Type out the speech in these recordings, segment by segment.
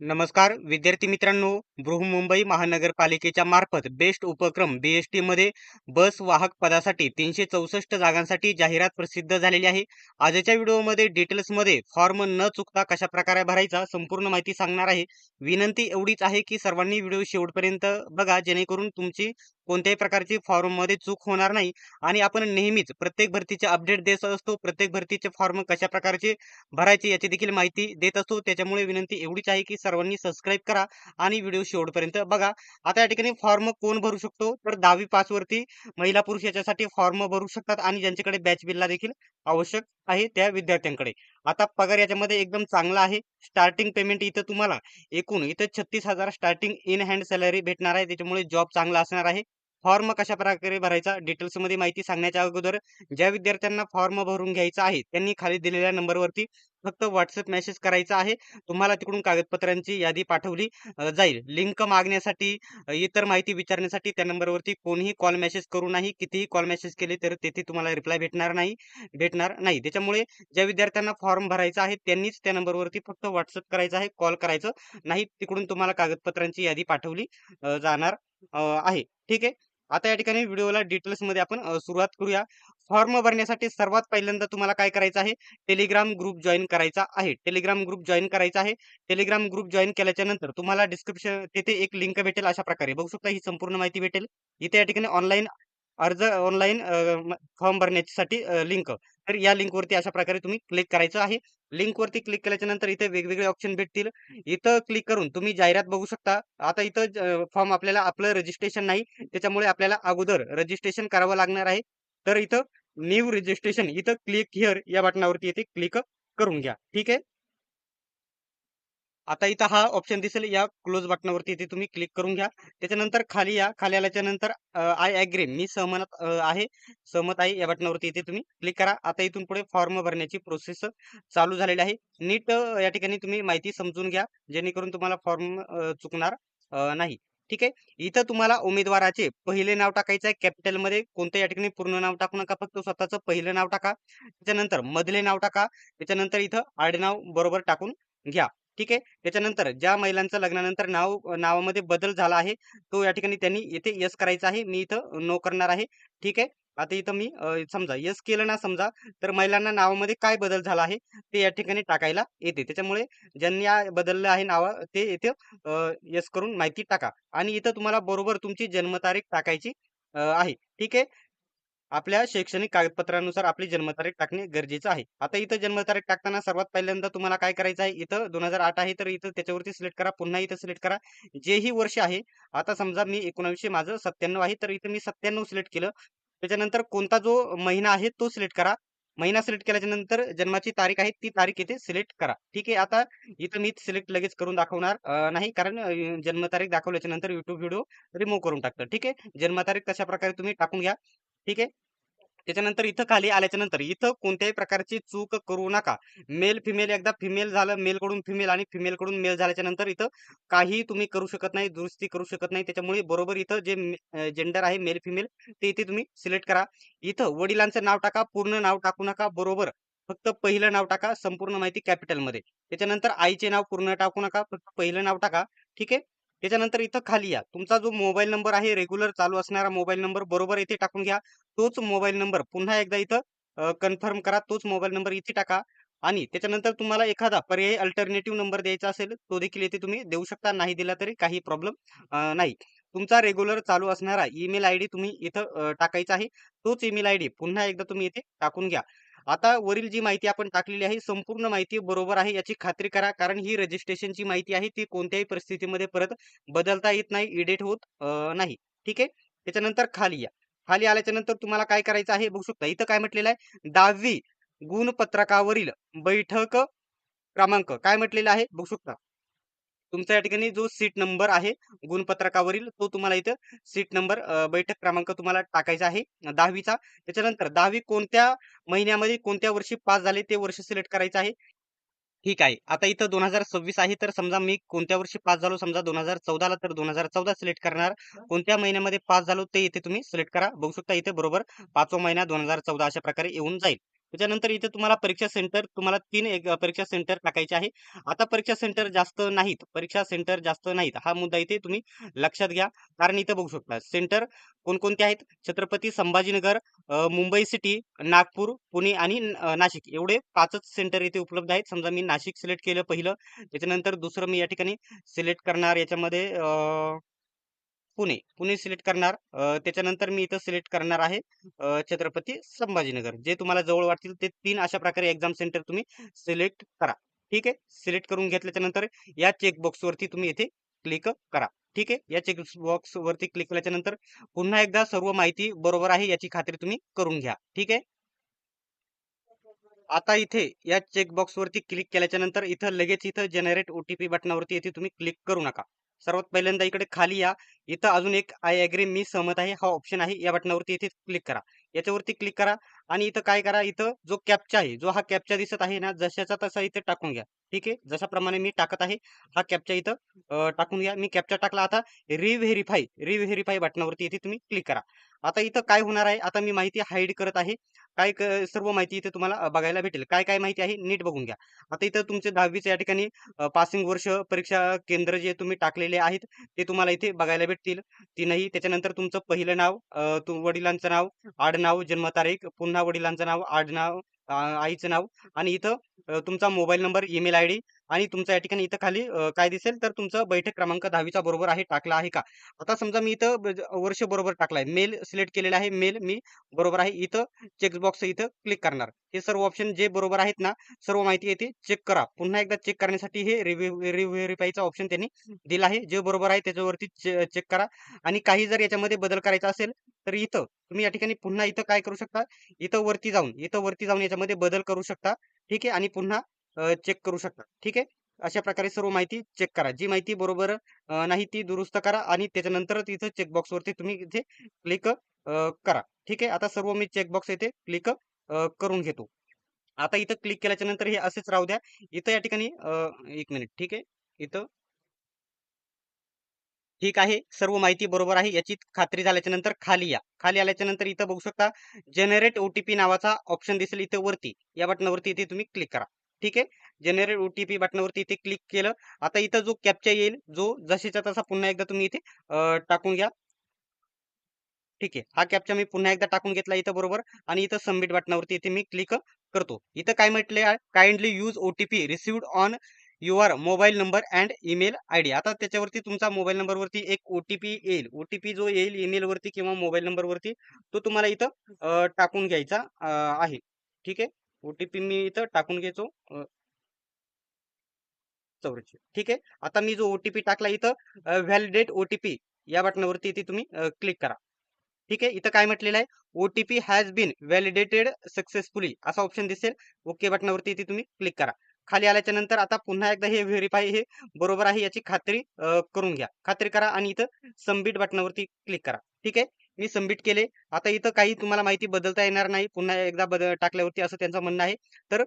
नमस्कार विद्यार्थी मित्रांनो, बृहन्मुंबई महानगरपालिकेच्या मार्फत बेस्ट उपक्रम BST मध्ये बस वाहक पदासाठी 364 जागांसाठी जाहिरात प्रसिद्ध झालेली आहे. आजच्या व्हिडिओमध्ये डिटेल्समध्ये फॉर्म न चुकता कशा प्रकारे भरायचा संपूर्ण माहिती सांगणार आहे. विनंती एवढीच आहे की सर्वांनी व्हिडिओ शेवटपर्यंत बघा, जेणेकरून तुमची कोणत्याही प्रकारची फॉर्म मध्ये चूक होणार नाही. आणि आपण नेहमीच प्रत्येक भरतीचे अपडेट देत असतो. प्रत्येक भरतीचे फॉर्म कशा प्रकारचे भरायची याची देखील माहिती देत असतो. त्याच्यामुळे विनंती एवढीच आहे की सर्वांनी सबस्क्राईब करा आणि व्हिडिओ शेवटपर्यंत बघा. आता या ठिकाणी फॉर्म कोण भरू शकतो, तर 10वी पास वरती महिला पुरुष याच्यासाठी फॉर्म भरू शकतात आणि ज्यांच्याकडे बॅच बिलला देखील आवश्यक आहे त्या विद्यार्थ्यांकडे. आता पगार याच्यामध्ये एकदम चांगला आहे. स्टार्टिंग पेमेंट इथं तुम्हाला एकूण इथं 36,000 स्टार्टिंग इन हँड सॅलरी भेटणार आहे. त्याच्यामुळे जॉब चांगला असणार आहे. फॉर्म कशा प्रकारे भरायचा डिटेल्स मध्ये माहिती सांगण्याच्या अगोदर ज्या विद्यार्थ्यांना फॉर्म भरून घ्यायचा आहे त्यांनी खाली दिलेल्या नंबरवरती फक्त व्हॉट्सअप मेसेज करायचा आहे. तुम्हाला तिकडून कागदपत्रांची यादी पाठवली जाईल. लिंक मागण्यासाठी इतर माहिती विचारण्यासाठी त्या नंबरवरती कोणीही कॉल मेसेज करू नाही. कितीही कॉल मेसेज केले तर तेथे तुम्हाला रिप्लाय भेटणार नाही. त्याच्यामुळे ज्या विद्यार्थ्यांना फॉर्म भरायचा आहे त्यांनीच त्या नंबरवरती फक्त व्हॉट्सअप करायचं आहे, कॉल करायचं नाही. तिकडून तुम्हाला कागदपत्रांची यादी पाठवली जाणार आहे. ठीक आहे. आता या ठिकाणी व्हिडिओला डिटेल्स मध्ये आपण सुरुवात करूया. फॉर्म भरण्यासाठी सर्वात पहिल्यांदा तुम्हाला काय करायचं आहे, टेलिग्राम ग्रुप जॉईन करायचा आहे. टेलिग्राम ग्रुप जॉईन करायचा आहे. टेलिग्राम ग्रुप जॉईन केल्याच्या नंतर तुम्हाला डिस्क्रिप्शन तिथे एक लिंक भेटेल. अशा प्रकारे बघू शकता, ही संपूर्ण माहिती भेटेल. इथे या ठिकाणी ऑनलाईन फॉर्म भरण्यासाठी लिंक. तर या लिंकवरती अशा प्रकारे तुम्ही क्लिक करायचं आहे. लिंकवरती क्लिक केल्याच्या नंतर इथे वेगवेगळे ऑप्शन भेटतील. इथं क्लिक करून तुम्ही जाहिरात बघू शकता. आता इथं फॉर्म आपल्याला आपलं रजिस्ट्रेशन नाही, त्याच्यामुळे आपल्याला अगोदर रजिस्ट्रेशन करावं लागणार आहे. तर इथं न्यू रजिस्ट्रेशन इथं क्लिक हिअर या बटनावरती इथे क्लिक करून घ्या. ठीक आहे. आता इथं हा ऑप्शन दिसेल, या क्लोज बटनावरती इथे तुम्ही क्लिक करून घ्या. त्याच्यानंतर खाली या. खाली आल्याच्या नंतर आय ॲग्री, मी सहमत आहे या बटनावरती इथे तुम्ही क्लिक करा. आता इथून पुढे फॉर्म भरण्याची प्रोसेस चालू झालेली आहे. नीट या ठिकाणी तुम्ही माहिती समजून घ्या, जेणेकरून तुम्हाला फॉर्म चुकणार नाही. ठीक आहे. इथं तुम्हाला उमेदवाराचे पहिले नाव टाकायचं आहे कॅपिटलमध्ये. कोणतं या ठिकाणी पूर्ण नाव टाकू नका, फक्त स्वतःचं पहिलं नाव टाका. त्याच्यानंतर मधले नाव टाका. त्याच्यानंतर इथं आडनाव बरोबर टाकून घ्या. ठीक आहे. त्याच्यानंतर ज्या महिलांचं लग्नानंतर नावामध्ये बदल झाला आहे, तो या ठिकाणी त्यांनी इथे यस करायचा आहे. मी इथं नो करणार आहे. ठीक आहे. आता इथं मी समजा यस केलं ना समजा, तर महिलांना नावामध्ये काय बदल झाला आहे ते या ठिकाणी टाकायला येते. त्याच्यामुळे ज्यांनी बदललं आहे नाव ते इथे यस करून माहिती टाका. आणि इथं तुम्हाला बरोबर तुमची जन्मतारीख टाकायची आहे. ठीक आहे. आपल्या शैक्षणिक कागदपत्रानुसार आपली जन्मतारीख टाकणे गरजेचं आहे. आता इथं जन्मतारीख टाकताना सर्वात पहिल्यांदा तुम्हाला काय करायचं आहे, इथं 2008 आहे तर इथं त्याच्यावरती सिलेक्ट करा. पुन्हा इथं सिलेक्ट करा जेही वर्ष आहे. आता समजा मी 1900 माझं 97 आहे, तर इथं मी 97 सिलेक्ट केलं. त्याच्यानंतर कोणता जो महिना आहे तो सिलेक्ट करा. महिना सिलेक्ट केल्याच्या नंतर जन्माची तारीख आहे ती तारीख इथे सिलेक्ट करा. ठीक आहे. आता इथं मी सिलेक्ट लगेच करून दाखवणार नाही, कारण जन्मतारीख दाखवल्याच्या नंतर युट्यूब व्हिडिओ रिमूव्ह करून टाकतं. ठीक आहे. जन्मतारीख तशा प्रकारे तुम्ही टाकून घ्या. ठीक आहे. त्याच्यानंतर इथं खाली आल्याच्या नंतर इथं कोणत्याही प्रकारची चूक करू नका. मेल फिमेल, एकदा फिमेल झालं, मेल कडून फिमेल आणि फिमेल कडून मेल झाल्याच्या नंतर इथं काही तुम्ही करू शकत नाही, दुरुस्ती करू शकत नाही. त्याच्यामुळे बरोबर इथं जे जेंडर आहे मेल फिमेल ते इथे तुम्ही सिलेक्ट करा. इथं वडिलांचं नाव टाका, पूर्ण नाव टाकू नका. बरोबर फक्त पहिलं नाव टाका, संपूर्ण माहिती कॅपिटलमध्ये. त्याच्यानंतर आईचे नाव पूर्ण टाकू नका, फक्त पहिलं नाव टाका. ठीक आहे. त्याच्यानंतर इथं खाली या. तुमचा जो मोबाईल नंबर आहे रेग्युलर चालू असणारा मोबाईल नंबर बरोबर इथे टाकून घ्या. तोच मोबाईल नंबर पुन्हा एकदा इथं कन्फर्म करा. तोच मोबाईल नंबर इथे टाका. आणि त्याच्यानंतर तुम्हाला एखादा पर्यायी अल्टरनेटिव्ह नंबर द्यायचा असेल तो देखील इथे तुम्ही देऊ शकता. नाही दिला तरी काही प्रॉब्लेम नाही. तुमचा रेग्युलर चालू असणारा ईमेल आयडी तुम्ही इथं टाकायचा आहे. तोच ईमेल आयडी पुन्हा एकदा तुम्ही इथे टाकून घ्या. आता वरील जी माहिती आपण टाकलेली आहे संपूर्ण माहिती बरोबर आहे याची खात्री करा, कारण ही रजिस्ट्रेशनची माहिती आहे ती कोणत्याही परिस्थितीमध्ये परत बदलता येत नाही, एडिट होत नाही. ठीक आहे. त्याच्यानंतर खाली या. खाली आल्याच्या नंतर तुम्हाला काय करायचं आहे बघू शकता. इथं काय म्हटलेलं आहे, 10वी गुणपत्रकावरील बैठक क्रमांक काय म्हटलेला आहे बघू शकता. तुमचा या ठिकाणी जो सीट नंबर आहे गुणपत्रकावरील तो तुम्हाला इथं सीट नंबर बैठक क्रमांक तुम्हाला टाकायचा आहे 10वीचा. त्याच्यानंतर 10वी कोणत्या महिन्यामध्ये कोणत्या वर्षी पास झाले ते वर्ष सिलेक्ट करायचं आहे. ठीक आहे. आता इथं 2026 आहे, तर समजा मी कोणत्या वर्षी पास झालो, समजा 2014 ला, तर 2014 सिलेक्ट करणार. कोणत्या महिन्यामध्ये पास झालो ते इथे तुम्ही सिलेक्ट करा. बघू शकता इथे बरोबर 5वा महिना 2014 अशा प्रकारे येऊन जाईल. त्याच्यानंतर इथे तुम्हाला परीक्षा सेंटर तुम्हाला 3 एक परीक्षा सेंटर टाकायचे आहे. आता परीक्षा सेंटर जास्त नाहीत, परीक्षा सेंटर जास्त नाहीत. हा मुद्दा इथे तुम्ही लक्षात घ्या. कारण इथे बघू शकता सेंटर कोणकोणते आहेत. छत्रपती संभाजीनगर, मुंबई सिटी, नागपूर, पुणे आणि नाशिक एवढे 5च सेंटर इथे उपलब्ध आहेत. समजा मी नाशिक सिलेक्ट केलं पहिलं, त्याच्यानंतर दुसरं मी या ठिकाणी सिलेक्ट करणार याच्यामध्ये पुणे सिलेक्ट करणार. त्याच्यानंतर मी इथं सिलेक्ट करणार आहे छत्रपती संभाजीनगर. जे तुम्हाला जवळ वाटतील ते 3 अशा प्रकारे एक्झाम सेंटर तुम्ही सिलेक्ट करा. ठीक आहे. सिलेक्ट करून घेतल्याच्या नंतर या चेक बॉक्स वरती तुम्ही इथे क्लिक करा. ठीक आहे. या चेक बॉक्स वरती क्लिक केल्याच्या नंतर पुन्हा एकदा सर्व माहिती बरोबर आहे याची खात्री तुम्ही करून घ्या. ठीक आहे. आता इथे या चेक बॉक्स वरती क्लिक केल्याच्या नंतर इथं लगेच इथं जनरेट ओटीपी बटनावरती इथे तुम्ही क्लिक करू नका. सर्वात पहिल्यांदा इकडे खाली या. इथं अजून एक आय ॲग्री मी सहमत आहे हा ऑप्शन आहे. या बटनावरती इथे क्लिक करा. याच्यावरती क्लिक करा आणि इथं काय करा, इथं जो कॅप्चा आहे, जो हा कॅप्चा दिसत आहे ना, जशाचा तसा इथे टाकून घ्या. ठीक आहे. जशाप्रमाणे मी टाकत आहे हा कॅप्चा इथं टाकून घ्या. मी कॅप्चा टाकला. आता रिव्हेरीफाय बटनावरती इथे तुम्ही क्लिक करा. आता इथं काय होणार आहे, आता मी माहिती हाईड करत आहे. सर्व माहिती इथे तुम्हाला बघायला भेटेल. काय काय माहिती आहे नीट बघून घ्या. आता इथं तुमचे 10वीचे या ठिकाणी पासिंग वर्ष, परीक्षा केंद्र जे तुम्ही टाकलेले आहेत ते तुम्हाला इथे बघायला भेटतील तीनही. त्याच्यानंतर तुमचं पहिलं नाव, वडिलांचं नाव, आडनाव, जन्मतारीख, पुन्हा वडिलांचं नाव, आडनाव, आईचं नाव आणि इथं तुमचा मोबाईल नंबर, ईमेल आयडी आणि तुमचा या ठिकाणी इथं खाली काय दिसेल तर तुमचा बैठक क्रमांक 10वीचा बरोबर आहे टाकला आहे का. आता समजा मी इथं वर्ष बरोबर टाकलाय, मेल सिलेक्ट केलेला आहे, मेल मी बरोबर आहे. इथं चेक बॉक्स इथं क्लिक करणार. हे सर्व ऑप्शन जे बरोबर आहेत ना, सर्व माहिती येथे चेक करा. पुन्हा एकदा चेक करण्यासाठी हे रिव्हेरीफायचा ऑप्शन त्यांनी दिला आहे. जे बरोबर आहे त्याच्यावरती चेक करा आणि काही जर याच्यामध्ये बदल करायचा असेल तर इथं तुम्ही या ठिकाणी पुन्हा इथं काय करू शकता, इथं वरती जाऊन याच्यामध्ये बदल करू शकता. ठीक आहे. आणि पुन्हा चेक करू शकता. ठीक आहे. अशा प्रकारे सर्व माहिती चेक करा. जी माहिती बरोबर नाही ती दुरुस्त करा आणि त्याच्यानंतरच इथं चेक बॉक्सवरती तुम्ही इथे क्लिक करा. ठीक आहे. आता सर्व मी चेकबॉक्स इथे क्लिक करून घेतो. आता इथं क्लिक केल्याच्या नंतर हे असेच राहू द्या. इथं या ठिकाणी 1 मिनिट. ठीक आहे. इथं ठीक आहे. सर्व माहिती बरोबर आहे याची खात्री झाल्याच्या नंतर खाली या. खाली आल्याच्या नंतर इथं बघू शकता जनरेट ओटीपी नावाचा ऑप्शन दिसेल इथे वरती. या बटनावरती इथे तुम्ही क्लिक करा. ठीक आहे. जनरेट ओटीपी बटनावरती इथे क्लिक केलं. आता इथं जो कॅप्चा येईल, जो जशीच्या तसा पुन्हा एकदा तुम्ही इथे टाकून घ्या. ठीक आहे. हा कॅप्चा मी पुन्हा एकदा टाकून घेतला इथं बरोबर आणि इथं सबमिट बटनावरती इथे मी क्लिक करतो. इथं काय म्हटले आहे, kindly use OTP received on your mobile number and email ID. आता त्याच्यावरती तुमचा मोबाईल नंबरवरती एक ओटीपी येईल. ओटीपी जो येईल ईमेलवरती किंवा मोबाईल नंबरवरती तो तुम्हाला इथं टाकून घ्यायचा आहे. ठीक आहे. ओटीपी मी इथं टाकून घ्यायचो 84. ठीक आहे. आता मी जो ओटीपी टाकला इथं व्हॅलिडेट ओटीपी या बटनावरती इथे तुम्ही क्लिक करा. ठीक आहे. इथं काय म्हटलेलं आहे, OTP has been validated successfully असा ऑप्शन दिसेल. ओके बटनावरती इथे तुम्ही क्लिक करा. खाली आल्याच्या नंतर आता पुन्हा एकदा हे व्हेरीफाय हे बरोबर आहे याची खात्री करून घ्या. खात्री करा आणि इथं सबमिट बटनावरती क्लिक करा. ठीक आहे. मी सबमिट केले. आता इथं काही तुम्हाला माहिती बदलता येणार नाही. पुन्हा एकदा टाकल्यावरती असं त्यांचं म्हणणं आहे. तर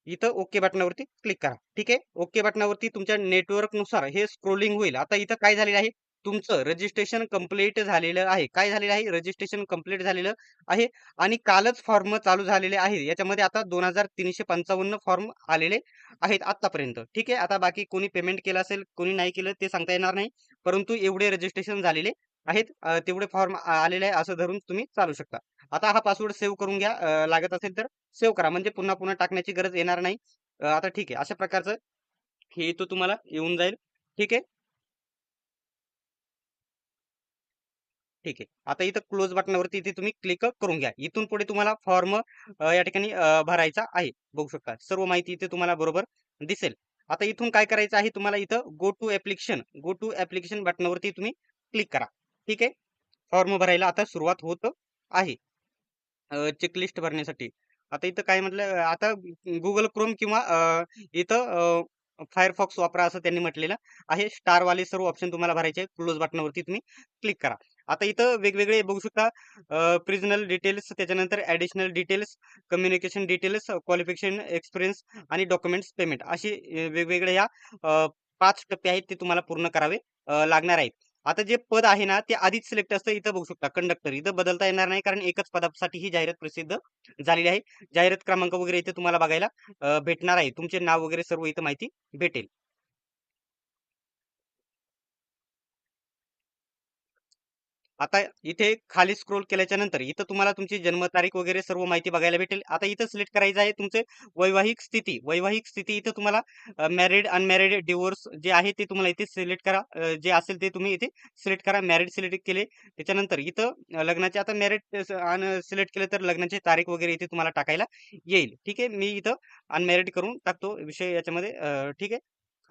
इथं ओके बटनावरती क्लिक करा. ठीक आहे. ओके बटनावरती तुमच्या नेटवर्कनुसार हे स्क्रोलिंग होईल. आता इथं काय झालेलं आहे, तुमचं रजिस्ट्रेशन कंप्लीट झालेलं आहे. काय झालेलं आहे, रजिस्ट्रेशन कंप्लीट झालेलं आहे आणि कालच फॉर्म चालू झालेले आहे. याच्यामध्ये आता 2355 फॉर्म आलेले आहेत आतापर्यंत. ठीक आहे. आता बाकी कोणी पेमेंट केलं असेल, कोणी नाही केलं ते सांगता येणार नाही. परंतु एवढे रजिस्ट्रेशन झालेले आहेत. तेवढे फॉर्म आलेले आहे असं धरून तुम्ही चालू शकता. आता हा पासवर्ड सेव्ह करून घ्या. लागत असेल तर सेव्ह करा म्हणजे पुन्हा पुन्हा टाकण्याची गरज येणार नाही. आता ठीक आहे. अशा प्रकारचं हे तो तुम्हाला येऊन जाईल. ठीक आहे. ठीक आहे. आता इथं क्लोज बटनावरती इथे तुम्ही क्लिक करून घ्या. इथून पुढे तुम्हाला फॉर्म या ठिकाणी भरायचा आहे. बघू शकता. सर्व माहिती इथे तुम्हाला बरोबर दिसेल. आता इथून काय करायचं आहे तुम्हाला इथं गो टू ॲप्लिकेशन बटनावरती तुम्ही क्लिक करा. ठीक आहे. फॉर्म भरायला आता सुरुवात होत आहे. चेकलिस्ट भरण्यासाठी. आता इथं काय म्हटलं आता Google Chrome किंवा इथं Firefox वापरा असं त्यांनी म्हटलेलं आहे. स्टारवाले सर्व ऑप्शन तुम्हाला भरायचे आहेत. क्लोज बटनावरती तुम्ही क्लिक करा. आता इथं वेगवेगळे बघू शकता पर्सनल डिटेल्स, त्याच्यानंतर additional details, communication details, qualification, experience आणि डॉक्युमेंट्स पेमेंट असे वेगवेगळे या 5 टप्पे आहेत ते तुम्हाला पूर्ण करावे लागणार आहेत. आता जे पद आहे ना ते आधीच सिलेक्ट असतं. इथं बघू शकता कंडक्टर, इथं बदलता येणार नाही कारण एकच पदासाठी ही जाहिरात प्रसिद्ध झालेली आहे. जाहिरात क्रमांक वगैरे इथे तुम्हाला बघायला भेटणार आहे. तुमचे नाव वगैरे सर्व इथं माहिती भेटेल. आता इथे खाली स्क्रोल केल्याच्या नंतर इथं तुम्हाला तुमची जन्मतारीख वगैरे सर्व माहिती बघायला भेटेल. आता इथं सिलेक्ट करायचं आहे तुमचे वैवाहिक स्थिती. वैवाहिक स्थिती इथं तुम्हाला मॅरिड, अनमॅरिड, डिव्होर्स जे आहे ते तुम्हाला इथे सिलेक्ट करा. जे असेल ते तुम्ही इथे सिलेक्ट करा. मॅरिड सिलेक्ट केले त्याच्यानंतर इथं लग्नाचे आता मॅरिड सिलेक्ट केले तर लग्नाची तारीख वगैरे इथे तुम्हाला टाकायला येईल. ठीक आहे. मी इथं अनमॅरिड करून टाकतो विषय याच्यामध्ये. ठीक आहे.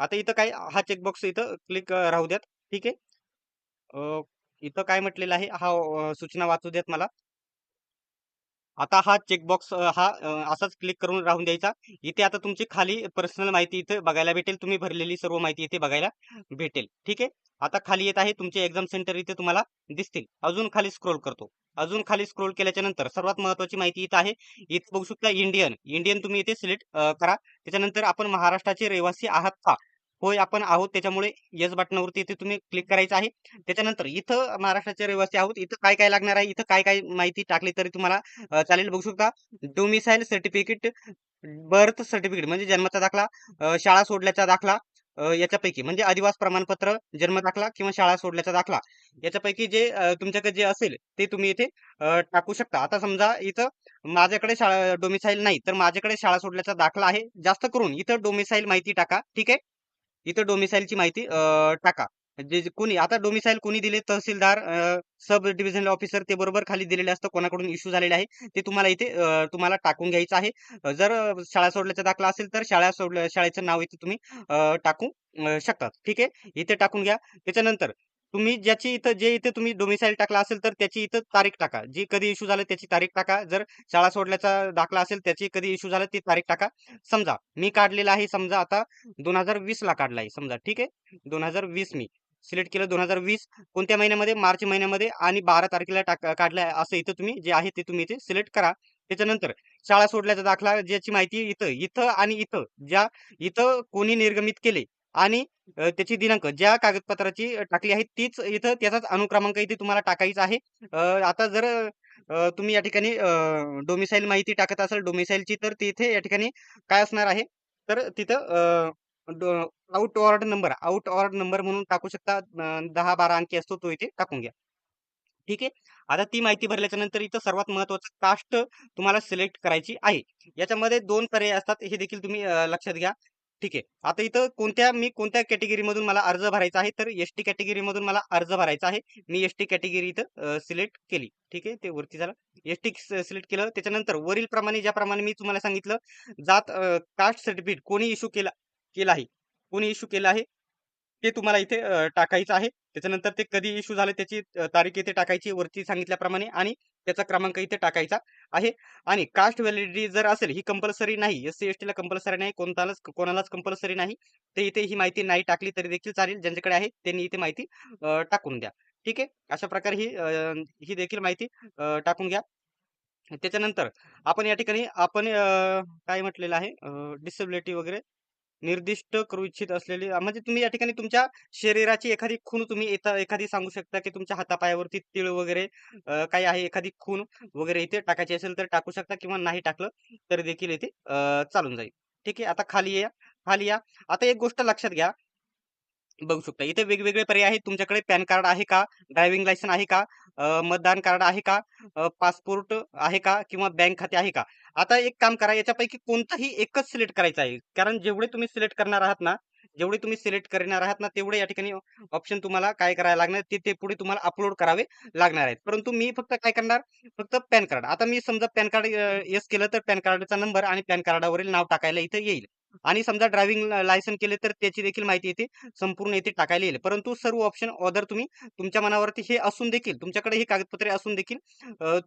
आता इथं काय हा चेकबॉक्स इथं क्लिक राहू द्यात. ठीक आहे. इथं काय म्हटलेलं आहे हा सूचना वाचू द्यात मला. आता हा चेकबॉक्स असाच क्लिक करून राहून द्यायचा. इथे आता तुमची खाली पर्सनल माहिती इथे बघायला भेटेल. तुम्ही भरलेली सर्व माहिती इथे बघायला भेटेल. ठीक आहे. आता खाली येत आहे तुमचे एक्झाम सेंटर इथे तुम्हाला दिसतील. अजून खाली स्क्रोल करतो. अजून खाली स्क्रोल केल्याच्या नंतर सर्वात महत्वाची माहिती इथं आहे. इथे बघू शकता इंडियन. इंडियन तुम्ही इथे सिलेक्ट करा. त्याच्यानंतर आपण महाराष्ट्राचे रहिवासी आहात का? होय आपण आहोत. त्याच्यामुळे येस बटनावरती इथे तुम्ही क्लिक करायचं आहे. त्याच्यानंतर इथं महाराष्ट्राचे रहिवासी आहोत. इथं काय काय लागणार आहे? इथं काय काय माहिती टाकली तरी तुम्हाला चालेल. बघू शकता डोमिसाईल सर्टिफिकेट, बर्थ सर्टिफिकेट म्हणजे जन्माचा दाखला, शाळा सोडल्याचा दाखला, याच्यापैकी म्हणजे अधिवास प्रमाणपत्र, जन्म दाखला किंवा शाळा सोडल्याचा दाखला याच्यापैकी जे तुमच्याकडे जे असेल ते तुम्ही इथे टाकू शकता. आता समजा इथं माझ्याकडे शाळा डोमिसाईल नाही तर माझ्याकडे शाळा सोडल्याचा दाखला आहे. जास्त करून इथं डोमिसाईल माहिती टाका. ठीक आहे. इथं डोमिसाईलची माहिती टाका. कोणी आता डोमिसाईल कोणी दिले तहसीलदार, सब डिव्हिजनल ऑफिसर ते बरोबर खाली दिलेले असतं कोणाकडून इश्यू झालेले आहे ते तुम्हाला इथे तुम्हाला टाकून घ्यायचं आहे. जर शाळा सोडल्याचा दाखला असेल तर शाळेचं नाव इथे तुम्ही टाकू शकतात. ठीक आहे. इथे टाकून घ्या. त्याच्यानंतर तुम्ही ज्याची इथं जे इथे तुम्ही डोमिसाईल टाकला असेल तर त्याची इथं तारीख टाका. जी कधी इश्यू झालं त्याची तारीख टाका. जर शाळा सोडल्याचा दाखला असेल त्याची कधी इश्यू झाला ती तारीख टाका. समजा मी काढलेला आहे समजा आता 2020 ला काढला आहे समजा. ठीक आहे. 2020 मी सिलेक्ट केलं 2020 कोणत्या महिन्यामध्ये मार्च महिन्यामध्ये आणि 12 तारखेला काढलाय असं इथं तुम्ही जे आहे ते तुम्ही इथे सिलेक्ट करा. त्याच्यानंतर शाळा सोडल्याचा दाखला ज्याची माहिती इथं इथं आणि इथं ज्या इथं कोणी निर्गमित केले आणि त्याची दिनांक ज्या कागदपत्राची टाकली आहे तीच इथं त्याचाच अनुक्रमांक इथे तुम्हाला टाकायचा आहे. आता जर तुम्ही या ठिकाणी डोमिसाईल माहिती टाकत असाल डोमिसाईलची तर तिथे या ठिकाणी काय असणार आहे तर तिथं आउट ऑर्ड नंबर म्हणून टाकू शकता. 10-12 अंकी असतो तो इथे टाकून घ्या. ठीक आहे. आता ती माहिती भरल्याच्या नंतर इथं सर्वात महत्वाचं कास्ट तुम्हाला सिलेक्ट करायची आहे. याच्यामध्ये 2 पर्याय असतात हे देखील तुम्ही लक्षात घ्या. ठीक आहे. आता इथं कोणत्या कॅटेगरी मधून मला अर्ज भरायचा आहे तर एसटी कॅटेगरी मधून मला अर्ज भरायचा आहे. मी एसटी कॅटेगरी इथं सिलेक्ट केली. ठीक आहे. ते वरती झालं. एसटी सिलेक्ट केलं. त्याच्यानंतर वरील प्रमाणे ज्याप्रमाणे मी तुम्हाला सांगितलं जात कास्ट सर्टिफिकेट कोणी इश्यू केला आहे. कोणी इश्यू केलं आहे ते तुम्हाला इथे टाकायचं आहे. त्याच्यानंतर ते कधी इश्यू झालं त्याची तारीख इथे टाकायची वरती सांगितल्याप्रमाणे आणि त्याचा क्रमांक इथे टाकायचा आहे. आणि कास्ट व्हॅलिडिटी जर असेल ही कंपल्सरी नाही. एस-सी-एस-टी ला कंपल्सरी नाही. कोणालाच कंपल्सरी नाही. ते इथे ही माहिती नाही टाकली तरी देखील चालेल. ज्यांच्याकडे आहे त्यांनी इथे माहिती टाकून द्या. ठीक आहे. अशा प्रकारे ही देखील माहिती टाकून घ्या. त्याच्यानंतर आपण या ठिकाणी आपण काय म्हटलेलं आहे डिसेबिलिटी वगैरे निर्दिष्ट करू इच्छित असलेली म्हणजे तुम्ही या ठिकाणी तुमच्या शरीराची एखादी खूण तुम्ही एखादी सांगू शकता की तुमच्या हातापायावरती तीळ वगैरे काही आहे एखादी खूण वगैरे इथे टाकायची असेल तर टाकू शकता किंवा नाही टाकलं तरी देखील इथे चालून जाईल. ठीक आहे. आता खाली या. आता एक गोष्ट लक्षात घ्या. बघू शकता. इथे वेगवेगळे पर्याय आहेत. तुमच्याकडे पॅन कार्ड आहे का? ड्रायव्हिंग लायसन आहे का? मतदान कार्ड आहे का? पासपोर्ट आहे का? किंवा बँक खाते आहे का? आता एक काम करा याच्यापैकी कोणताही एकच सिलेक्ट करायचं आहे. कारण जेवढे तुम्ही सिलेक्ट करणार आहात ना, जेवढे तुम्ही सिलेक्ट करणार आहात ना, तेवढे या ठिकाणी ऑप्शन तुम्हाला काय करायला लागणार ते पुढे तुम्हाला अपलोड करावे लागणार आहेत. परंतु मी फक्त काय करणार, फक्त पॅन कार्ड. आता मी समजा पॅन कार्ड येस केलं तर पॅन कार्डचा नंबर आणि पॅन कार्डावरील नाव टाकायला इथे येईल. आणि समजा ड्रायव्हिंग लायसन केले तर त्याची देखील माहिती येते संपूर्ण येथे टाकायला येईल. परंतु सर्व ऑप्शन ऑदर तुम्ही तुमच्या मनावरती हे असून देखील तुमच्याकडे ही कागदपत्रे असून देखील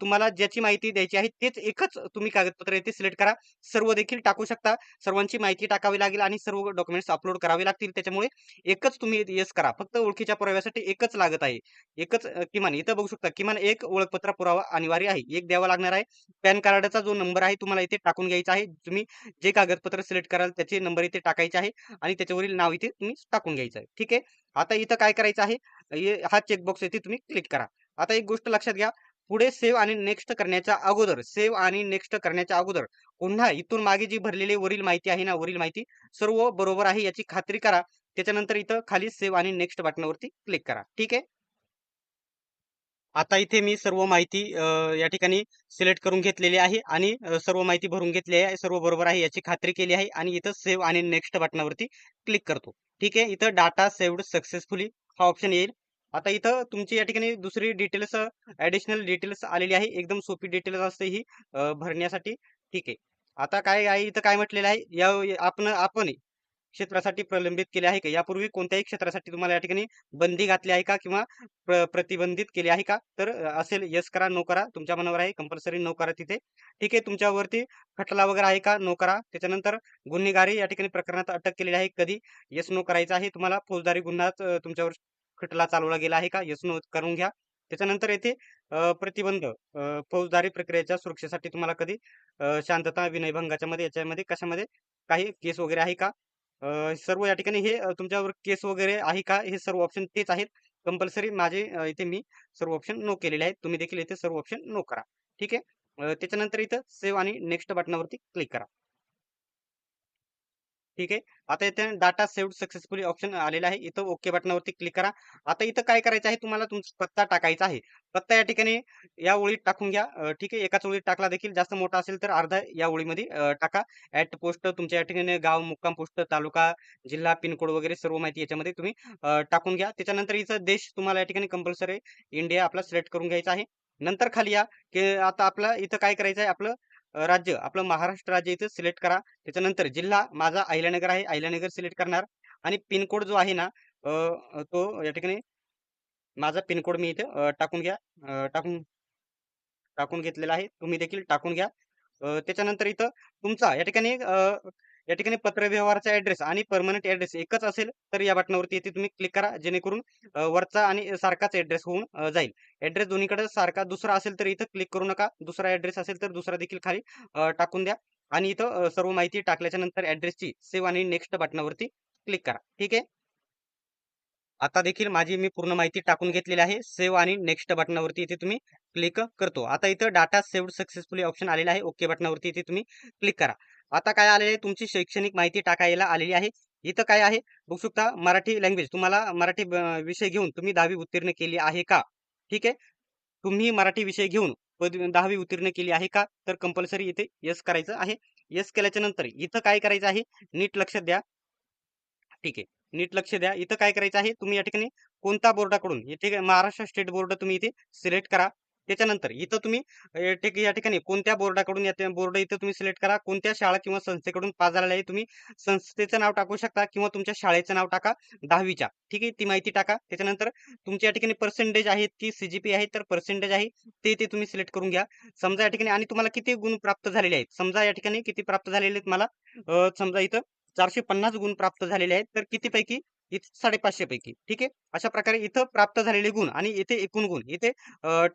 तुम्हाला ज्याची माहिती द्यायची आहे तेच एकच तुम्ही कागदपत्र येथे सिलेक्ट करा. सर्व देखील टाकू शकता. सर्वांची माहिती टाकावी लागेल आणि सर्व डॉक्युमेंट्स अपलोड करावे लागतील. त्याच्यामुळे एकच तुम्ही येस करा. फक्त ओळखीच्या पुराव्यासाठी एकच लागत आहे. एकच किमान इथं बघू शकता किमान एक ओळखपत्र पुरावा अनिवार्य आहे. एक द्यावा लागणार आहे. पॅन कार्डचा जो नंबर आहे तुम्हाला इथे टाकून घ्यायचा आहे. तुम्ही जे कागदपत्र सिलेक्ट कराल त्याचे नंबर इथे टाकायचे आहे आणि त्याच्यावरील नाव इथे तुम्ही टाकून घ्यायचं आहे. ठीक आहे. आता इथं काय करायचं आहे हा चेकबॉक्स येथे तुम्ही क्लिक करा. आता एक गोष्ट लक्षात घ्या, पुढे सेव्ह आणि नेक्स्ट करण्याच्या अगोदर, सेव्ह आणि नेक्स्ट करण्याच्या अगोदर पुन्हा इथून मागे जी भरलेली वरील माहिती आहे ना, वरील माहिती सर्व बरोबर आहे याची खात्री करा. त्याच्यानंतर इथं खाली सेव्ह आणि नेक्स्ट बटनावरती क्लिक करा. ठीक आहे. आता इथे मी सर्व माहिती या ठिकाणी सिलेक्ट करून घेतलेली आहे आणि सर्व माहिती भरून घेतली आहे. सर्व बरोबर आहे याची खात्री केली आहे आणि इथं सेव्ह आणि नेक्स्ट बटनावरती क्लिक करतो. ठीक आहे. इथं डाटा सेव्हड सक्सेसफुली हा ऑप्शन येईल. आता इथं तुमची या ठिकाणी दुसरी डिटेल्स ॲडिशनल डिटेल्स आलेली आहे. एकदम सोपी डिटेल्स असते ही भरण्यासाठी. ठीक आहे. आता काय आहे इथं काय म्हटलेलं आहे आपण क्षेत्रासाठी प्रलंबित केले आहे का? यापूर्वी कोणत्याही क्षेत्रासाठी तुम्हाला या ठिकाणी बंदी घातली आहे का किंवा प्रतिबंधित केले आहे का? तर असेल येस करा, नो करा. तुमच्या मनावर आहे. कंपल्सरी नो करा तिथे. ठीक आहे. तुमच्यावरती खटला वगैरे आहे का? नो करा. त्याच्यानंतर गुन्हेगारी या ठिकाणी प्रकरणात अटक केलेली आहे कधी? येस नो करायचं आहे. तुम्हाला फौजदारी गुन्हा तुमच्यावर खटला चालवला गेला आहे का? येस नो करून घ्या. त्याच्यानंतर येथे प्रतिबंध फौजदारी प्रक्रियेच्या सुरक्षेसाठी तुम्हाला कधी शांतता विनयभंगाच्या मध्ये याच्यामध्ये कशामध्ये काही केस वगैरे आहे का? सर्व या ठिकाणी हे तुमच्यावर केस वगैरे आहे का? हे सर्व ऑप्शन तेच आहेत. कंपल्सरी माझे इथे मी सर्व ऑप्शन नो केलेले आहेत. तुम्ही देखील इथे सर्व ऑप्शन नो करा. ठीक आहे. त्याच्यानंतर इथं सेव्ह आणि नेक्स्ट बटनावरती क्लिक करा. ठीक आहे. आता इथे डाटा सेव्ड सक्सेसफुली ऑप्शन आलेला आहे. इथं ओके बटनावरती क्लिक करा. आता इथं काय करायचं आहे तुम्हाला तुमचा पत्ता टाकायचा आहे. पत्ता या ठिकाणी या ओळीत टाकून घ्या. ठीक आहे. एकाच ओळीत टाकला देखील जास्त मोठा असेल तर अर्धा या ओळीमध्ये टाका. ॲट पोस्ट तुमच्या या ठिकाणी गाव, मुक्काम पोस्ट, तालुका, जिल्हा, पिनकोड वगैरे सर्व माहिती याच्यामध्ये तुम्ही टाकून घ्या. त्याच्यानंतर इथं देश तुम्हाला या ठिकाणी कंपल्सरी इंडिया आपला सिलेक्ट करून घ्यायचा आहे. नंतर खाली या, की आता आपलं इथं काय करायचं आहे आपलं राज्य आपलं महाराष्ट्र राज्य इथं सिलेक्ट करा. त्याच्यानंतर जिल्हा माझा अहिल्यानगर आहे. अहिल्यानगर सिलेक्ट करणार आणि पिनकोड जो आहे ना तो या ठिकाणी माझा पिनकोड मी इथे टाकून घ्या. टाकून टाकून घेतलेला आहे. तुम्ही देखील टाकून घ्या. त्याच्यानंतर इथं तुमचा या ठिकाणी पत्रव्यवहाराचा ॲड्रेस आणि पर्मनंट ॲड्रेस एकच असेल तर या बटनावरती इथे तुम्ही क्लिक करा. जेणेकरून वरचा आणि सारखाच ॲड्रेस होऊन जाईल. ॲड्रेस दोन्हीकडे सारखा दुसरा असेल तर इथं क्लिक करू नका. दुसरा ॲड्रेस असेल तर दुसरा देखील खाली टाकून द्या आणि इथं सर्व माहिती टाकल्याच्या नंतर ॲड्रेसची सेव्ह आणि नेक्स्ट बटनावरती क्लिक करा. ठीक आहे. आता देखील माझी मी पूर्ण माहिती टाकून घेतलेली आहे. सेव्ह आणि नेक्स्ट बटनावरती इथे तुम्ही क्लिक करतो. आता इथं डाटा सेव्ड सक्सेसफुली ऑप्शन आलेला आहे. ओके बटनावरती इथे तुम्ही क्लिक करा. आता काय आलेलं आहे तुमची शैक्षणिक माहिती टाकायला आलेली आहे. इथं काय आहे बघू शकता मराठी लँग्वेज तुम्हाला मराठी विषय घेऊन तुम्ही 10वी उत्तीर्ण केली आहे का? ठीक आहे. तुम्ही मराठी विषय घेऊन 10वी उत्तीर्ण केली आहे का? तर कंपल्सरी इथे येस करायचं आहे. येस केल्याच्या नंतर इथं काय करायचं आहे नीट लक्षात द्या. ठीक आहे. नीट लक्ष द्या. इथं काय करायचं आहे, तुम्ही या ठिकाणी कोणत्या बोर्डाकडून इथे महाराष्ट्र स्टेट बोर्ड तुम्ही इथे सिलेक्ट करा. त्याच्यानंतर इथं तुम्ही या ठिकाणी कोणत्या बोर्डाकडून बोर्ड इथं तुम्ही सिलेक्ट करा. कोणत्या शाळा किंवा संस्थेकडून पास झालेला आहे तुम्ही संस्थेचं नाव टाकू शकता किंवा तुमच्या शाळेचं नाव टाका 10वीच्या. ठीक आहे. ती माहिती टाका. त्याच्यानंतर तुमच्या या ठिकाणी पर्सेंटेज आहेत की सीजीपी आहे तर पर्सेंटेज आहे ते इथे तुम्ही सिलेक्ट करून घ्या. समजा या ठिकाणी आणि तुम्हाला किती गुण प्राप्त झालेले आहेत. समजा या ठिकाणी किती प्राप्त झालेले आहेत मला समजा इथं 450 गुण प्राप्त झालेले आहेत. तर कितीपैकी? इथे 550 पैकी. ठीक आहे. अशा प्रकारे इथं प्राप्त झालेले गुण आणि इथे एकूण गुण इथे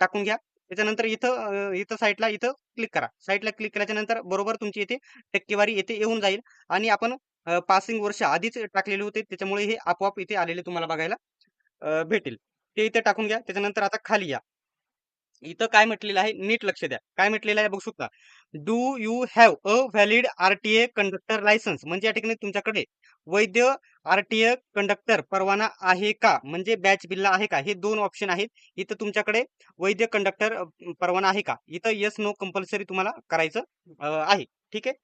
टाकून घ्या. त्याच्यानंतर इथं साईडला इथं क्लिक करा. साईडला क्लिक केल्याच्या नंतर बरोबर तुमची इथे टक्केवारी इथे येऊन जाईल आणि आपण पासिंग वर्ष आधीच टाकलेले होते. त्याच्यामुळे हे आपोआप इथे आलेले तुम्हाला बघायला भेटेल. ते इथे टाकून घ्या. त्याच्यानंतर आता खाली या. इथं काय म्हटलेलं आहे नीट लक्ष द्या. काय म्हटलेलं आहे बघू शकता. Do you have a valid RTA conductor licence म्हणजे या ठिकाणी तुमच्याकडे वैध आर-टी-ए कंडक्टर परवाना आहे का? म्हणजे बॅच बिल्ला आहे का? हे 2 ऑप्शन आहेत. इथं तुमच्याकडे वैध कंडक्टर परवाना आहे का? इथं येस नो कंपल्सरी तुम्हाला करायचं आहे. ठीक आहे.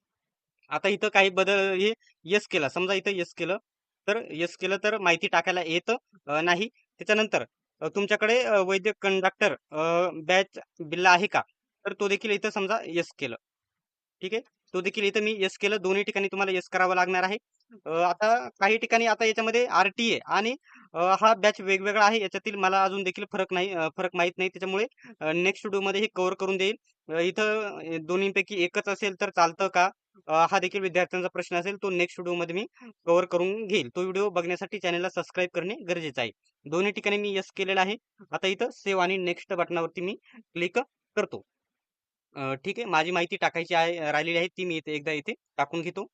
आता इथं काही बदल हे येस केला. समजा इथं येस केलं तर माहिती टाकायला येत नाही. त्याच्यानंतर तुमच्याकडे वैद्य कंडक्टर बॅच बिल्ला आहे का? तर तो देखील इथं समजा येस केलं. ठीक आहे. तो देखील इथं मी येस केलं. दोन्ही ठिकाणी तुम्हाला येस करावं लागणार आहे. आता काही ठिकाणी आता याच्यामध्ये आर-टी-ए आणि हा बॅच वेगवेगळा आहे. याच्यातील मला अजून देखील फरक माहीत नाही. त्याच्यामुळे नेक्स्ट व्हिडिओमध्ये हे कव्हर करून देईल. इथं दोन्हीपैकी एकच असेल तर चालतं का? हा देखील विद्यार्थ्यांचा प्रश्न असेल. तो नेक्स्ट व्हिडिओमध्ये मी कव्हर करून घेईल. तो व्हिडिओ बघण्यासाठी चॅनलला सबस्क्राईब करणे गरजेचं आहे. दोन्ही ठिकाणी मी येस केलेलं आहे. आता इथं सेव्ह आणि नेक्स्ट बटनावरती मी क्लिक करतो. ठीक आहे. माझी माहिती टाकायची आहे राहिलेली आहे ती मी एकदा इथे टाकून घेतो.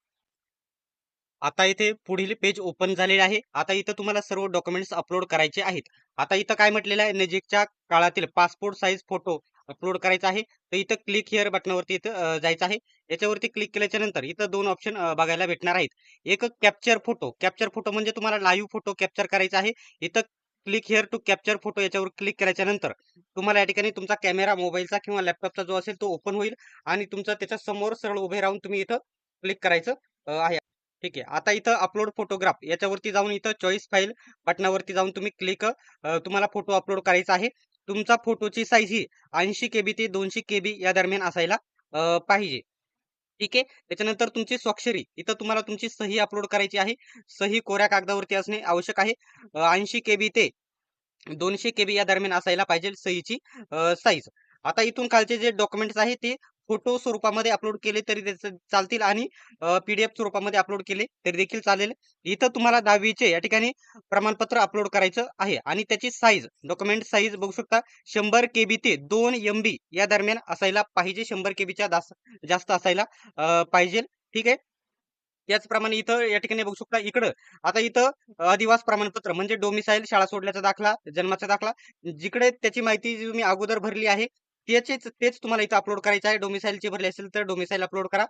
आता इथे पुढील पेज ओपन झालेले आहे. आता इथं तुम्हाला सर्व डॉक्युमेंट्स अपलोड करायचे आहेत. आता इथं काय म्हटलेलं आहे, नजीकच्या काळातील पासपोर्ट साईज फोटो अपलोड करायचा आहे. तर इथं क्लिक हिअर बटनावरती इथं जायचं आहे. याच्यावरती क्लिक केल्याच्या नंतर इथं दोन ऑप्शन बघायला भेटणार आहेत. एक कॅप्चर फोटो. कॅप्चर फोटो म्हणजे तुम्हाला लाईव्ह फोटो कॅप्चर करायचा आहे. इथं click here to capture photo याच्यावर क्लिक केल्याच्या नंतर तुम्हाला या ठिकाणी तुमचा कॅमेरा मोबाईलचा किंवा लॅपटॉपचा जो असेल तो ओपन होईल आणि तुमचा त्याच्या समोर सरळ उभे राहून तुम्ही इथं क्लिक करायचं आहे. ठीक आहे. आता इथं अपलोड फोटोग्राफ याच्यावरती जाऊन इथं चॉईस फाईल बटनावरती जाऊन तुम्ही तुम्हाला फोटो अपलोड करायचा आहे. तुमचा फोटोची साईज ही 80 केबी ते 200 केबी या दरम्यान असायला पाहिजे. ठीक आहे. त्याच्यानंतर तुमची स्वाक्षरी. इथं तुम्हाला तुमची सही अपलोड करायची आहे. सही कोऱ्या कागदावरती असणे आवश्यक आहे. 80 केबी ते 200 केबी या दरम्यान असायला पाहिजे सहीची साईज. आता इथून खालचे जे डॉक्युमेंट्स आहेत ते फोटो स्वरूपामध्ये अपलोड केले तरी चालतील आणि पीडीएफ स्वरूपामध्ये अपलोड केले तरी देखील चालेल. इथं तुम्हाला 10वीचे या ठिकाणी प्रमाणपत्र अपलोड करायचं आहे आणि त्याची साईज डॉक्युमेंट साईज बघू शकता 100 केबी ते 2 एमबी या दरम्यान असायला पाहिजे. 100 केबीच्या जास्त असायला पाहिजे. ठीक आहे. त्याचप्रमाणे इथं या ठिकाणी बघू शकता इकडं आता इथं अधिवास प्रमाणपत्र म्हणजे डोमिसाईल शाळा सोडल्याचा दाखला, जन्माचा दाखला, जिकडे त्याची माहिती जी तुम्ही अगोदर भरली आहे तेच तुम्हाला इथं अपलोड करायचं आहे. डोमिसाईलची भरली असेल तर डोमिसाईल अपलोड करा.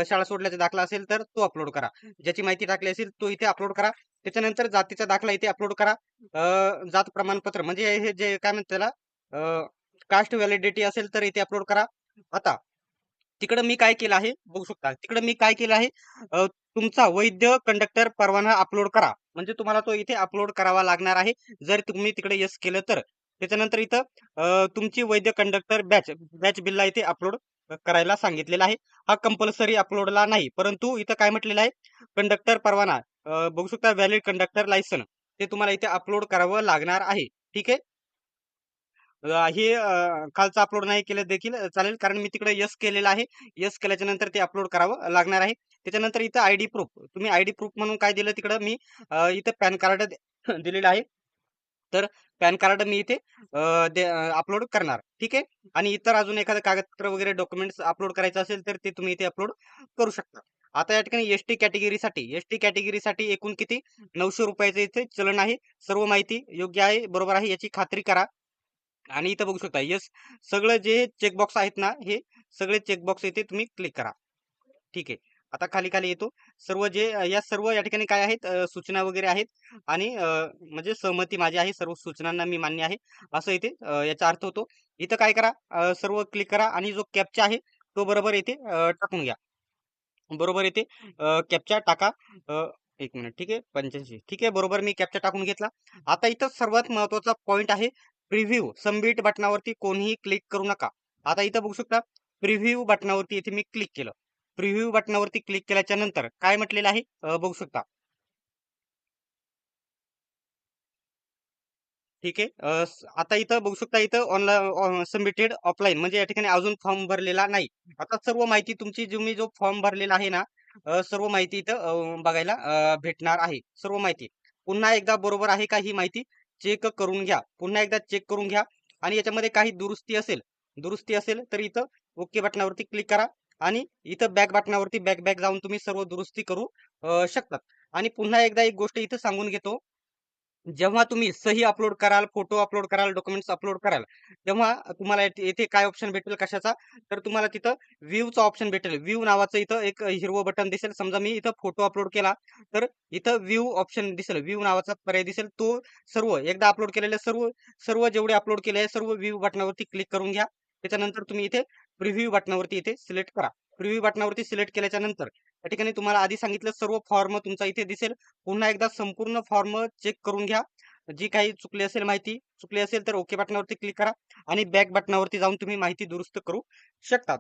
शाळा सोडल्याचा दाखला असेल तर तो अपलोड करा. ज्याची माहिती टाकली असेल तो इथे अपलोड करा. त्याच्यानंतर जातीचा दाखला इथे अपलोड करा. जात प्रमाणपत्र म्हणजे हे जे काय म्हणतात त्याला कास्ट व्हॅलिडिटी असेल तर इथे अपलोड करा. आता तिकडं मी काय केलं आहे बघू शकता. तिकडं मी काय केलं आहे तुमचा वैध कंडक्टर परवाना अपलोड करा. म्हणजे तुम्हाला तो इथे अपलोड करावा लागणार आहे. जर तुम्ही तिकडे येस केलं तर. त्याच्यानंतर इथं तुमची वैध कंडक्टर बॅच बिलला इथे अपलोड करायला सांगितलेला आहे. हा कंपल्सरी अपलोडला नाही. परंतु इथं काय म्हटलेलं आहे कंडक्टर परवाना बघू शकता व्हॅलिड कंडक्टर लायसन ते तुम्हाला इथे अपलोड करावं लागणार आहे. ठीक आहे. हे खालचं अपलोड नाही केलं देखील चालेल कारण मी तिकडे यस केलेलं आहे. यस केल्याच्या नंतर ते अपलोड करावं लागणार आहे. त्याच्यानंतर इथं आयडी प्रूफ तुम्ही आयडी प्रूफ म्हणून काय दिलं तिकडं मी इथं पॅन कार्ड दिलेलं आहे. तर पॅन कार्ड मी इथे अपलोड करणार. ठीक आहे. आणि इतर अजून एखादं कागदपत्र वगैरे डॉक्युमेंट्स अपलोड करायचं असेल तर ते तुम्ही इथे अपलोड करू शकता. आता या ठिकाणी एसटी कॅटेगरीसाठी एकूण किती ₹900 इथे चलन आहे. सर्व माहिती योग्य आहे, बरोबर आहे याची खात्री करा. आणि इथं बघू शकता येस सगळं जे चेकबॉक्स आहेत ना हे सगळे चेकबॉक्स इथे तुम्ही क्लिक करा. ठीक आहे. आता खाली खाली येतो सर्व जे या सर्व या ठिकाणी काय आहेत सूचना वगैरे आहेत आणि म्हणजे सहमती माझी आहे सर्व सूचनांना मी मान्य आहे असं इथे याचा अर्थ होतो. इथं काय करा सर्व क्लिक करा आणि जो कॅप्चा आहे तो बरोबर इथे टाकून घ्या. बरोबर इथे कॅप्चा टाका. अ, 1 मिनिट ठीक आहे 85 ठीक आहे बरोबर मी कॅप्चा टाकून घेतला. आता इथं सर्वात महत्वाचा पॉइंट आहे प्रिव्ह्यू सबमिट बटनावरती कोणीही क्लिक करू नका. आता इथं बघू शकता प्रिव्ह्यू बटनावरती इथे मी क्लिक केलं. प्रिव्ह्यू बटनावरती क्लिक केल्याच्या नंतर काय म्हटलेलं आहे बघू शकता. ठीक आहे. आता इथं बघू शकता इथं ऑनलाईन सबमिटेड ऑफलाईन म्हणजे या ठिकाणी अजून फॉर्म भरलेला नाही. आता सर्व माहिती तुमची तुम्ही जो फॉर्म भरलेला आहे ना सर्व माहिती इथं बघायला भेटणार आहे. सर्व माहिती. पुन्हा एकदा बरोबर आहे का ही माहिती चेक करून घ्या. पुन्हा एकदा चेक करून घ्या आणि याच्यामध्ये काही दुरुस्ती असेल तर इथं ओके बटनावरती क्लिक करा आणि इथं बॅक बटनावरती बॅक जाऊन तुम्ही सर्व दुरुस्ती करू शकतात. आणि पुन्हा एकदा एक गोष्ट इथं सांगून घेतो जेव्हा तुम्ही सही अपलोड कराल, फोटो अपलोड कराल, डॉक्युमेंट्स अपलोड कराल, तेव्हा तुम्हाला येथे काय ऑप्शन भेटेल कशाचा? तर तुम्हाला तिथं व्ह्यूचा ऑप्शन भेटेल. व्ह्यू नावाचं इथं एक हिरवं बटन दिसेल. समजा मी इथं फोटो अपलोड केला, तर इथं व्ह्यू ऑप्शन दिसेल. व्ह्यू नावाचा पर्याय दिसेल. तो सर्व एकदा अपलोड केलेले सर्व सर्व जेवढे अपलोड केले आहे, सर्व व्ह्यू बटनावरती क्लिक करून घ्या. त्याच्यानंतर तुम्ही इथे प्रिव्ह्यू बटनावरती इथे सिलेक्ट करा. प्रिव्ह्यू बटनावरती सिलेक्ट केल्याच्या नंतर त्या ठिकाणी तुम्हाला आधी सांगितलं सर्व फॉर्म तुमचा इथे दिसेल. पुन्हा एकदा संपूर्ण फॉर्म चेक करून घ्या. जी काही चुकली असेल तर ओके बटनावरती क्लिक करा आणि बॅक बटनावरती जाऊन तुम्ही माहिती दुरुस्त करू शकता.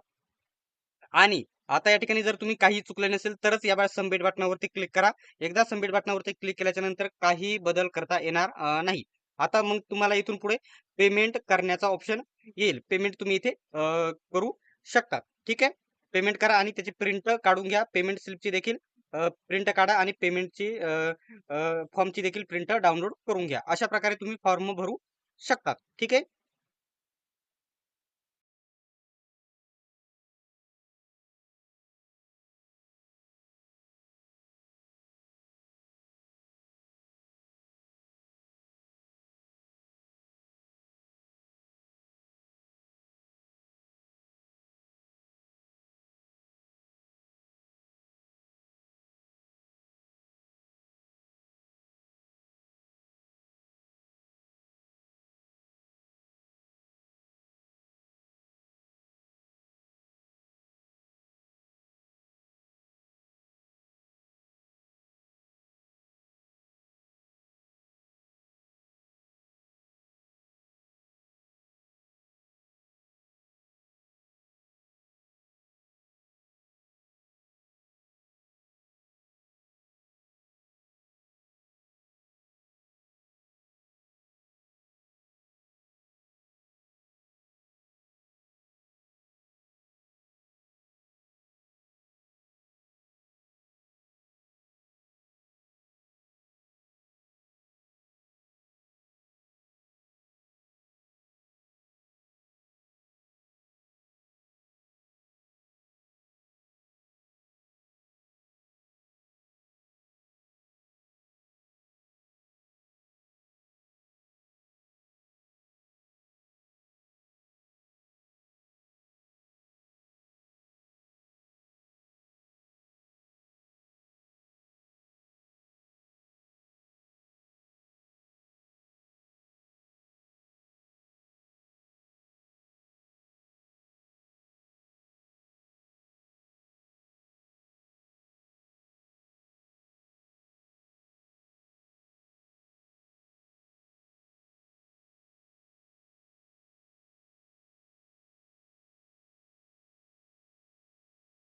आणि आता या ठिकाणी जर तुम्ही काही चुकले नसेल तरच या सबमिट बटनावरती क्लिक करा. एकदा सबमिट बटनावरती क्लिक केल्याच्या नंतर काही बदल करता येणार नाही. आता मग तुम्हाला इथून पुढे पेमेंट करण्याचा ऑप्शन येईल. पेमेंट तुम्ही इथे करू शकता. ठीक आहे. पेमेंट करा आणि त्याची प्रिंट काढून घ्या. पेमेंट स्लिपची देखील प्रिंट काढा आणि पेमेंटची फॉर्मची देखील प्रिंट डाउनलोड करून घ्या. अशा प्रकारे तुम्ही फॉर्म भरू शकता. ठीक आहे.